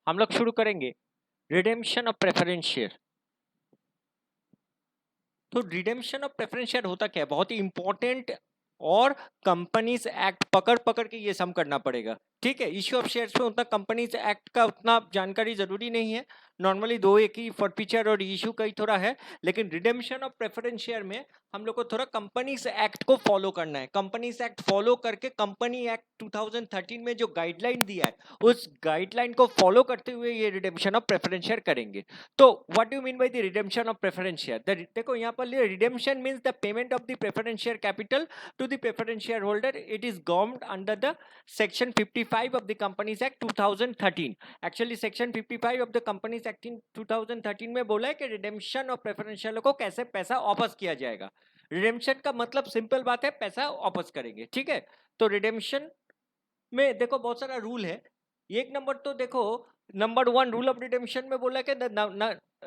हम लोग शुरू करेंगे रिडेम्पशन ऑफ प्रेफरेंस शेयर। तो रिडेम्पशन ऑफ प्रेफरेंस शेयर होता क्या है, बहुत ही इंपॉर्टेंट और कंपनीज एक्ट पकड़ पकड़ के ये सम करना पड़ेगा। ठीक है, इश्यू ऑफ शेयर्स में उतना कंपनीज एक्ट का उतना जानकारी जरूरी नहीं है, नॉर्मली दो एक ही फॉरफीचर और इश्यू का ही थोड़ा है। लेकिन रिडेम्पशन ऑफ प्रेफरेंस शेयर में हम लोग को थोड़ा कंपनीज एक्ट को फॉलो करना है। कंपनीज एक्ट फॉलो करके कंपनी एक्ट 2013 में जो गाइडलाइन दिया है उस गाइडलाइन को फॉलो करते हुए ये रिडेम्पशन ऑफ प्रेफरेंस शेयर करेंगे। तो what do mean by the redemption of preference share? देखो यहाँ पर redemption means the payment of the preference share capital to the preference shareholder. It is governed under the section 55 of the Companies Act 2013. Actually section 55 of the Companies Act in 2013 में बोला है कि redemption of preference share को कैसे पैसा वापस किया जाएगा। रिडेम्पशन का मतलब सिंपल बात है, पैसा वापस करेंगे। ठीक है, तो रिडेम्पशन में देखो बहुत सारा रूल है। एक नंबर तो देखो, नंबर 1 रूल ऑफ रिडेम्पशन में बोला कि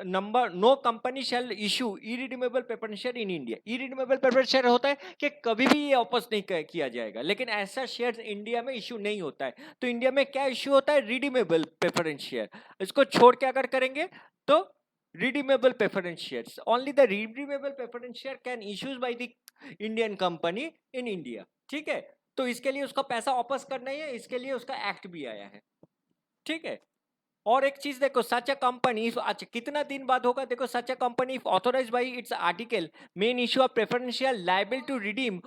number no company shall issue irredeemable preference share in India. Irredeemable preference share होता है कि कभी भी ये वापस नहीं किया जाएगा, लेकिन ऐसा शेयर इंडिया में इशू नहीं होता है। तो इंडिया में क्या इशू होता है? Redeemable preference share. इसको छोड़ के अगर करेंगे तो redeemable preference shares, only the redeemable preference share can issues by the Indian company in India. ठीक है, तो इसके लिए उसका पैसा वापस करना ही है, इसके लिए उसका एक्ट भी आया है। ठीक है, और एक चीज देखो, सच अ कंपनी, अच्छा कितना दिन बाद होगा, देखो such a company authorised by its article main issue of preferential liable to redeem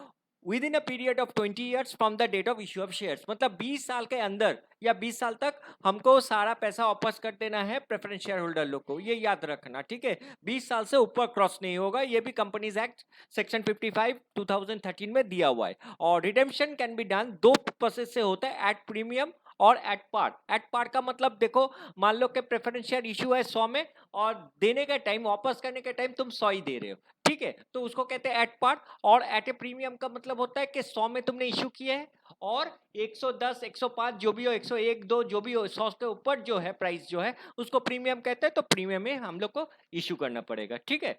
within a period of 20 years from the date of issue of shares. मतलब 20 साल के अंदर या 20 साल तक हमको सारा पैसा वापस कर देना है प्रेफरेंस शेयर होल्डर लोग को, ये याद रखना। ठीक है, 20 साल से ऊपर क्रॉस नहीं होगा, ये भी कंपनीज एक्ट सेक्शन 55 2013 में दिया हुआ है। और रिडेम्पशन कैन बी डन दो प्रोसेस से होता है, एट प्रीमियम और एट पार। एट पार का मतलब देखो, मान लो कि प्रेफरेंस शेयर इशू है 100 में और देने का टाइम, वापस करने के टाइम तुम 100 ही दे रहे हो। ठीक है, तो उसको कहते हैं एट पार। और एट ए प्रीमियम का मतलब होता है कि 100 में तुमने इशू किया है और 110 105 जो भी हो, 101 2 जो भी हो, 100 के ऊपर जो है प्राइस जो है उसको प्रीमियम कहते हैं। तो प्रीमियम में हम लोग को इशू करना पड़ेगा। ठीक है,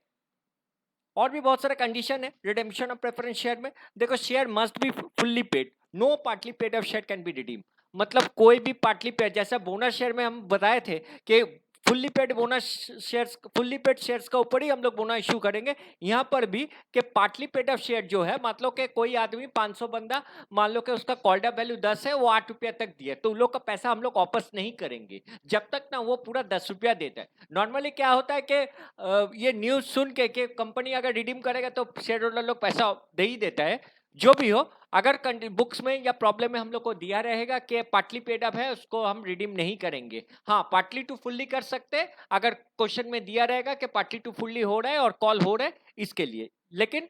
और भी बहुत सारे कंडीशन है रिडेम्पशन ऑफ प्रेफरेंस शेयर में। देखो, share must be fully paid, no partly paid of share can be redeem. मतलब कोई भी पार्टली पेड, जैसा बोनस शेयर में हम बताए थे कि fully paid bonus shares, fully paid shares का ऊपर ही हम लोग बोनस इशू करेंगे। यहाँ पर भी कि पार्टली पेड ऑफ शेयर जो है, मतलब कि कोई आदमी 500 बंदा, मान लो कि उसका कॉल्ड अप वैल्यू 10 है, वो 8 रुपया तक दिया, तो उन लोग का पैसा हम लोग वापस नहीं करेंगे जब तक ना वो पूरा 10 रुपया देता है। नॉर्मली क्या होता है कि ये न्यूज सुन के कि कंपनी अगर रिडीम करेगा तो शेयर होल्डर लोग पैसा दे ही देता है। जो भी हो, अगर बुक्स में या प्रॉब्लम में हम लोग को दिया रहेगा कि पार्टली पेड अप है, उसको हम रिडीम नहीं करेंगे। हाँ, पार्टली टू फुल्ली कर सकते हैं अगर क्वेश्चन में दिया रहेगा कि पार्टली टू फुल्ली हो रहा है और कॉल हो रहा है इसके लिए। लेकिन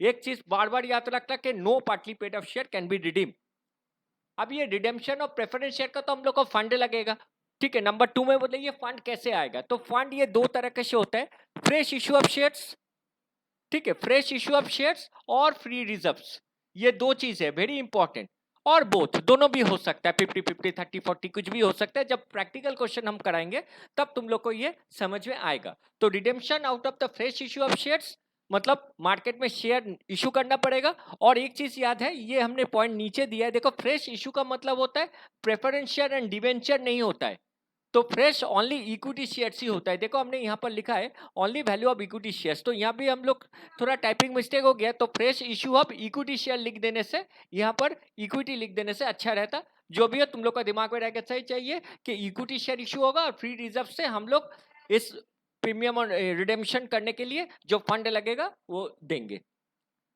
एक चीज बार बार याद रखना कि no partly paid of share can be redeem. अब ये रिडेम्पशन ऑफ प्रेफरेंस शेयर का तो हम लोग को फंड लगेगा। ठीक है, नंबर 2 में बोले ये फंड कैसे आएगा, तो फंड ये दो तरह के से होता है, फ्रेश इशू ऑफ शेयर्स। ठीक है, फ्रेश इशू ऑफ शेयर्स और फ्री रिजर्व्स, ये दो चीज है वेरी इंपॉर्टेंट। और बोथ दोनों भी हो सकता है, 50-50 30-40 कुछ भी हो सकता है। जब प्रैक्टिकल क्वेश्चन हम कराएंगे तब तुम लोग को ये समझ में आएगा। तो redemption out of the fresh issue of shares मतलब मार्केट में शेयर इशू करना पड़ेगा। और एक चीज याद है, ये हमने पॉइंट नीचे दिया है, देखो फ्रेश इशू का मतलब होता है प्रेफरेंस शेयर एंड डिवेंचर नहीं होता है। तो फ्रेश ओनली इक्विटी शेयर्स ही होता है। देखो हमने यहाँ पर लिखा है only value of equity shares, तो यहाँ भी हम लोग थोड़ा टाइपिंग मिस्टेक हो गया, तो fresh issue of equity share लिख देने से, यहाँ पर इक्विटी लिख देने से अच्छा रहता। जो भी है तुम लोग का दिमाग में रहकर सही चाहिए कि इक्विटी शेयर इशू होगा और फ्री रिजर्व से हम लोग इस प्रीमियम और रिडेम्पशन करने के लिए जो फंड लगेगा वो देंगे।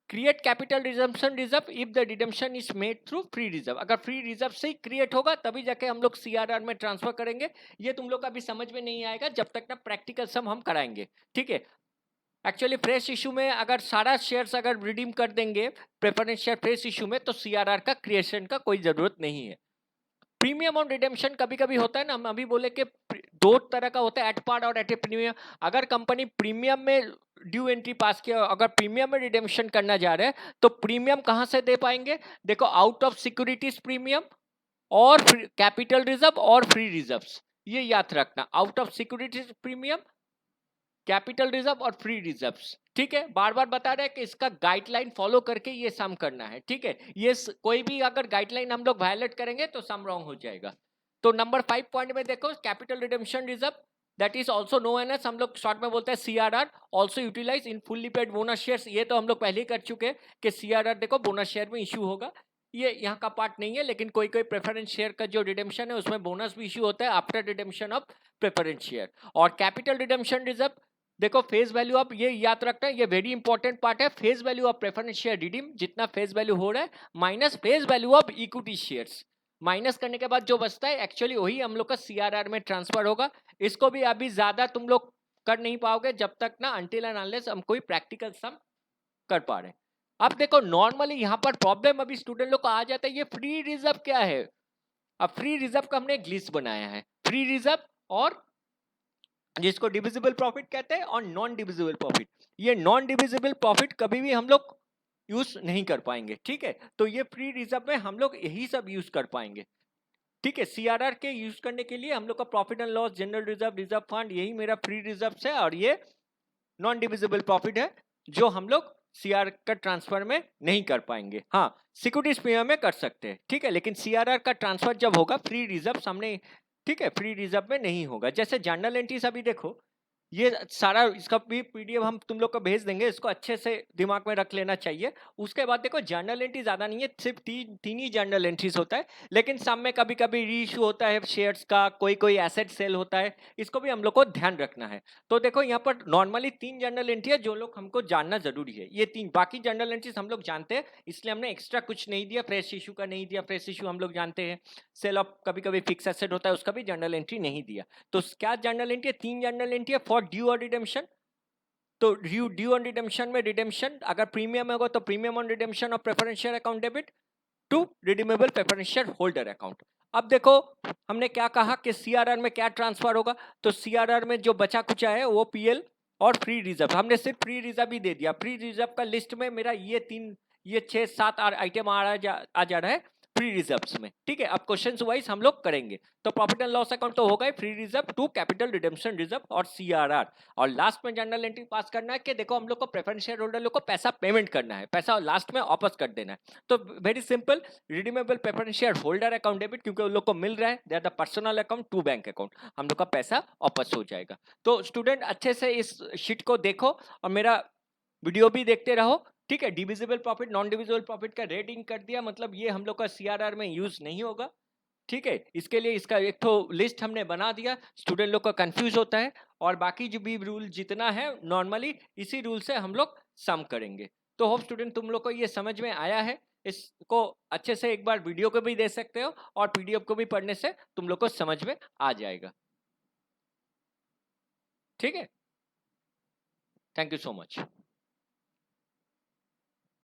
Create capital resumption reserve if the redemption is made through free reserve. अगर फ्री रिजर्व से ही क्रिएट होगा तभी जाके हम लोग सीआरआर में ट्रांसफर करेंगे। ये तुम लोग का भी समझ में नहीं आएगा जब तक ना प्रैक्टिकल सम हम कराएंगे। ठीक है, एक्चुअली फ्रेश इशू में अगर सारा शेयर्स अगर रिडीम कर देंगे प्रेफरेंस शेयर फ्रेश इशू में, तो सीआरआर का क्रिएशन का कोई जरूरत नहीं है। प्रीमियम और रिडेम्पशन कभी कभी होता है ना, हम अभी बोले कि दो तरह का होता है, एट पार और एट ए प्रीमियम। अगर कंपनी प्रीमियम में ड्यू एंट्री पास किया, अगर प्रीमियम में रिडेम्पशन करना जा रहे हैं तो प्रीमियम कहां से दे पाएंगे? देखो, आउट ऑफ सिक्योरिटीज प्रीमियम और कैपिटल रिजर्व और फ्री रिजर्व्स, ये याद रखना, out of securities premium, capital reserve और फ्री रिजर्व्स। ठीक है, बार बार बता रहे हैं कि इसका गाइडलाइन फॉलो करके ये सम करना है। ठीक है, ये कोई भी अगर गाइडलाइन हम लोग वायलेट करेंगे तो सम रॉन्ग हो जाएगा। तो नंबर 5 पॉइंट में देखो capital redemption reserve, that is also known as, हम लोग शॉर्ट में बोलते हैं CRR, also utilise in fully paid bonus shares. ये तो हम लोग पहले ही कर चुके हैं कि सीआरआर देखो बोनस शेयर में इशू होगा, ये यहाँ का पार्ट नहीं है, लेकिन कोई कोई प्रेफरेंस शेयर का जो रिडेम्पशन है उसमें बोनस भी इशू होता है after redemption of preference share. और कैपिटल रिडेम्पशन रिजर्व देखो फेस वैल्यू ऑफ, ये याद रखना है, ये वेरी इंपॉर्टेंट पार्ट है, face value of preference share redeem, जितना फेस वैल्यू हो रहा है minus face value of equity shares, minus करने के बाद जो बचता है एक्चुअली वही हम लोग का सीआरआर में ट्रांसफर होगा। इसको भी अभी ज्यादा तुम लोग कर नहीं पाओगे जब तक ना अनटिल एंड अनलेस हम कोई प्रैक्टिकल सम कर पा रहे हैं। अब देखो नॉर्मली यहाँ पर प्रॉब्लम अभी स्टूडेंट लोग को आ जाता है, ये फ्री रिजर्व क्या है। अब फ्री रिजर्व का हमने एक लिस्ट बनाया है, फ्री रिजर्व और जिसको डिविजिबल प्रॉफिट कहते हैं और नॉन डिविजिबल प्रॉफिट। ये नॉन डिविजिबल प्रॉफिट कभी भी हम लोग यूज नहीं कर पाएंगे, ठीक है। तो ये फ्री रिजर्व में हम लोग यही सब यूज कर पाएंगे, ठीक है। सीआरआर के यूज करने के लिए हम लोग का profit and loss, general reserve, reserve fund, यही मेरा फ्री रिजर्व है। और ये नॉन डिविजिबल प्रॉफिट है जो हम लोग सीआर का ट्रांसफर में नहीं कर पाएंगे। हाँ सिक्योरिटीज प्रीमियम में कर सकते हैं, ठीक है, लेकिन सीआरआर का ट्रांसफर जब होगा फ्री रिजर्व सामने, ठीक है, फ्री रिजर्व में नहीं होगा। जैसे जर्नल एंट्रीज अभी देखो, ये सारा इसका भी पीडीएफ हम तुम लोग को भेज देंगे, इसको अच्छे से दिमाग में रख लेना चाहिए। उसके बाद देखो जर्नल एंट्री ज्यादा नहीं है, सिर्फ तीन ही जर्नल एंट्रीज होता है, लेकिन सब में कभी कभी री इशू होता है शेयर्स का, कोई कोई एसेट सेल होता है, इसको भी हम लोग को ध्यान रखना है। तो देखो यहाँ पर नॉर्मली 3 जर्नल एंट्री है जो लोग हमको जानना जरूरी है, ये 3, बाकी जर्नल एंट्रीज हम लोग जानते हैं, इसलिए हमने एक्स्ट्रा कुछ नहीं दिया। फ्रेश इशू का नहीं दिया, फ्रेश इशू हम लोग जानते हैं, सेल ऑफ कभी कभी फिक्स एसेट होता है उसका भी जर्नल एंट्री नहीं दिया। तो क्या जर्नल एंट्री है, 3 जर्नल एंट्री है फॉर ड्यू और रिडेम्पशन। तो ड्यू ऑन रिडेम्पशन में रिडेम्पशन अगर प्रीमियम होगा तो premium on redemption of preference share account debit to redeemable preference share holder account. अब देखो हमने क्या कहा कि सीआरआर में क्या ट्रांसफर होगा, तो सीआरआर में जो बचा कुचा है वो पीएल और फ्री रिजर्व, हमने सिर्फ फ्री रिजर्व ही दे दिया। फ्री रिजर्व का लिस्ट में मेरा ये 6-7 आइटम आ जा रहा है फ्री रिजर्व्स में, ठीक है। अब क्वेश्चन वाइज हम लोग करेंगे। तो प्रॉफिट एंड लॉस अकाउंट तो होगा ही, free reserve to capital redemption reserve और सीआरआर। और लास्ट में जर्नल एंट्री पास करना है कि देखो हम लोग को प्रेफरेंस शेयर होल्डर लोग को पैसा पेमेंट करना है, पैसा लास्ट में वापस कर देना है। तो very simple, redeemable preference share holder account debit, क्योंकि उन लोग को मिल रहा है, they are the personal account to bank account, हम लोग का पैसा वापस हो जाएगा। तो स्टूडेंट अच्छे से इस शीट को देखो और मेरा वीडियो भी देखते रहो, ठीक है। Divisible profit, non divisible profit का रेटिंग कर दिया, मतलब ये हम लोग का सीआरआर में यूज नहीं होगा, ठीक है। इसके लिए इसका एक तो लिस्ट हमने बना दिया, स्टूडेंट लोग का कंफ्यूज होता है, और बाकी जो भी रूल जितना है नॉर्मली इसी रूल से हम लोग सम करेंगे। तो होप स्टूडेंट तुम लोग को ये समझ में आया है। इसको अच्छे से एक बार वीडियो को भी दे सकते हो और पीडीएफ को भी पढ़ने से तुम लोग को समझ में आ जाएगा, ठीक है। Thank you so much.